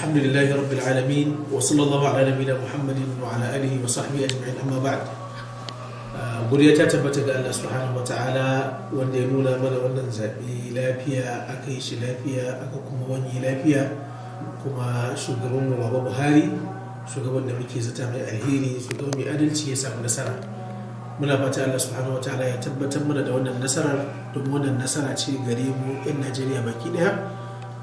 الحمد لله رب العالمين وصلى الله على نبينا محمد وعلى آله وصحبه أجمعين أما بعد godiya ta tabbata ga Allah subhanahu wataala wanda ya nuna mana wannan zaɓe lafiya, aka yi shi lafiya, aka kuma wani lafiya, kuma shugaban mu Baba Buhari, shugaban da muke zata mai alheri, shugaban mai adalci ya samu nasara. Muna fata Allah subhanahu wataala ya tabbatar mana da wannan nasarar, domin wannan nasara ce gare mu 'yan Najeriya baki daya,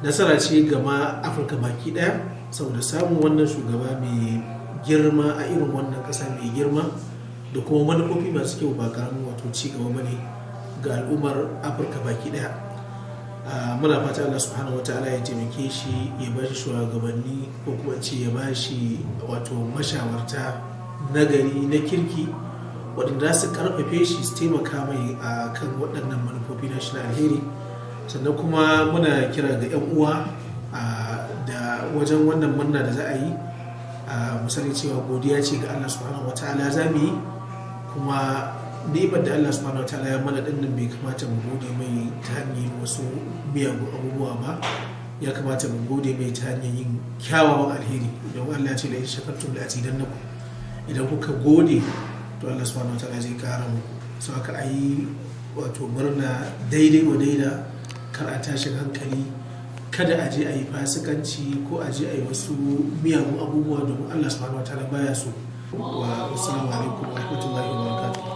nasara ce ga ma Afirka baki daya, saboda samun wannan shugaba mai girma a irin wannan ƙasa mai girma da kuma manufofi masu kyau ba karamin wato ci gaba bane ga al'ummar Afirka baki daya. Muna fata Allah subhanahu wataala ya taimake shi, ya ba shi shugabanni ko kuma ce ya ba shi wato mashawarta nagari na kirki waɗanda su karfafe shi su taimaka mai a kan waɗannan manufofi na shi na alheri. Sannan kuma muna kira ga 'yan uwa da wajen wannan murna da za a yi misali cewa godiya ce ga Allah subhanahu wataala za mu yi, kuma ni'imar da Allah subhanahu wataala ya mana dinnan bai kamata mu gode mai ta hanyar wasu miyagun abubuwa ba, ya kamata mu gode mai ta hanyar yin kyawawan alheri. Don Allah ya ce la in shakartum la azidannakum, idan kuka gode to Allah subhanahu wataala zai kara muku. So haka ayi wato murna daidai wa daida, kar a tashin hankali, kada a je a yi fasikanci ko a je a yi wasu miyagun abubuwa domin Allah subhanahu wataala baya so. Wa assalamu alaikum wa rahmatullahi wa barakatuh.